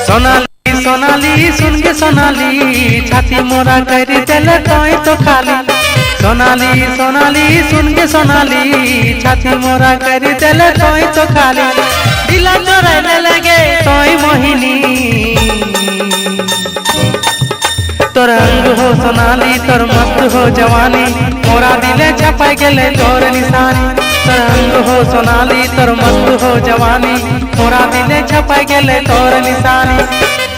सोनाली सोनाली सुन के सोनाली छाती मोरा कर दिले तोय तो खाली। सोनाली सोनाली सुन के सोनाली छाती मोरा कर दिले तोय तो खाली। दिला चोराने लगे तोय मोहिनी तोर अंग हो सोनाली तोर मस्त हो जवानी मोरा दिले छपाई गेले तोर निशानी। तोर अंग हो सोनाली तोर मस्त हो जवानी मोरा दिले छपाई गेले तोर निशानी।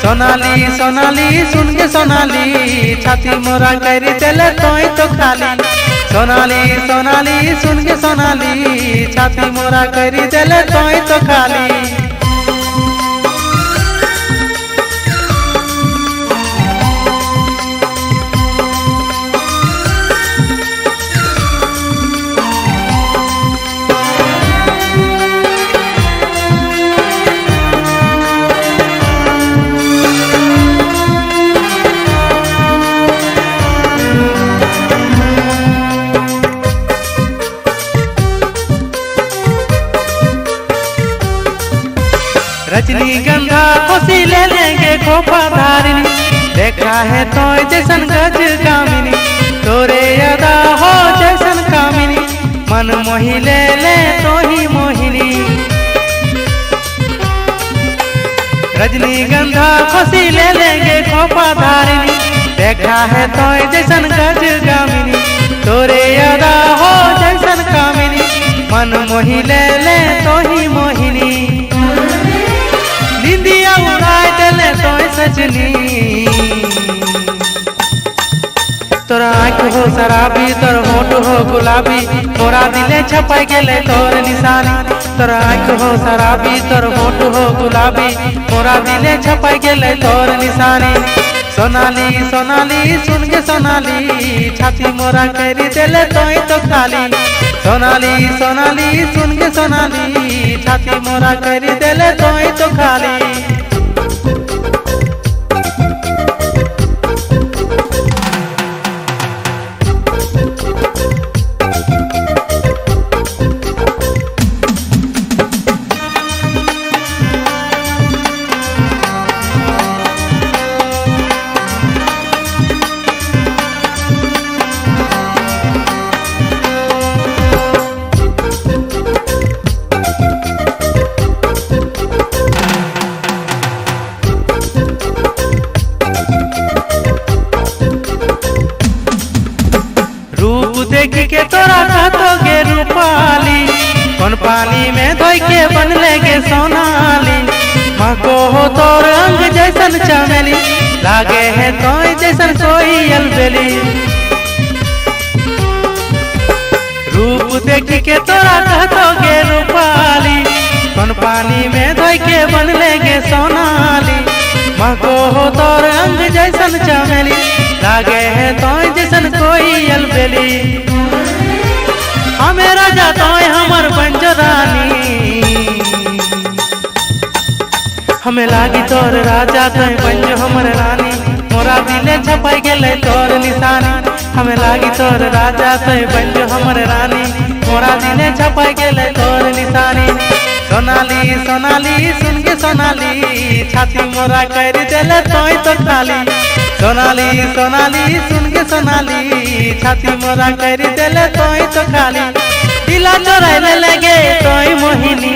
सोनाली सोनाली सुन के सोनाली छाती मोरा कर दिले तोय तो खाली। सोनाली सोनाली सुन के सोनाली छाती मोरा कर दिले तोय तो खाली। रजनीगंधा खुशी ले लेंगे खोपा धारिनी देखा है तो जैसन गज कामिनी तोरे अदा हो जैसन कामिनी मन मोही ले ले तो ही मोहिनी। रजनीगंधा खुशी ले लेंगे खोपा धारिनी देखा है तो जैसन गज कामिनी तोरे अदा हो जैसन कामिनी मन मोही ले ले तो ही मोहिनी। निंदिया उड़ाए दिले तोय सजनी तोर आँख हो शराबी तोर होठ हो गुलाबी मोरा दिले छपाई गेले तोर निशानी। तोर आँख हो शराबी तोर होठ हो गुलाबी मोरा दिले छपाई गेले तोर निशानी। सोनाली सोनाली सुन के सोनाली छाती मोरा कर दिले तोय तो खाली। सोनाली सोनाली सुन के सोनाली छाती मोरा कर दिले तोय तो खाली। देख के तोरा कहतोगे रूपाली कौन पानी में धोई के बन लेगे सोनाली। मको हो तोर अंग जैसन चमेली लागे है तो जैसन सोई अलबेली। रूप देख के तोरा कहतोगे रूपाली कौन पानी में धोई के बन लेगे सोनाली। मको हो तोर अंग जैसन चमेली लागे है तो जैसन कोई अलबेली। हमें राजा तो हमर पंजरानी हमें लागी तोर राजा तो पंज हमर रानी मोरा दिले छपाई गेले तोर निशानी। हमें लागी तोर राजा तो पंज हमर रानी मोरा दिले छपाई गेले तोर निशानी। सोनाली सोनाली सुन के सोनाली छाती मोरा कर दिले तोय तो खाली। सोनाली सोनाली सुन के सोनाली छाती मोरा कर दिले तोय तो खाली। दिला चोराने लगे तोय मोहिनी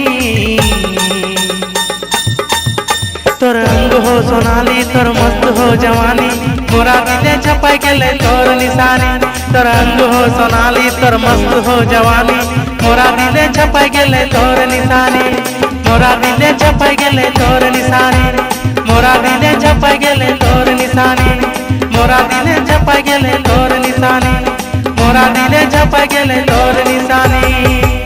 तोर अंग हो सोनाली तोर मस्त हो जवानी मोरा दिले छपाई गेले तोर निशानी। तोर अंग हो सोनाली तोर मस्त हो जवानी मोरा दिले छपाई गेले तोर निशानी। मोरा दिले छपाई गेले तोर निशानी। मोरा दिले छपाई गेले तोर निशानी। मोरा दिले छपाई गेले तोर निशानी। मोरा दिले छपाई गेले तोर निशानी।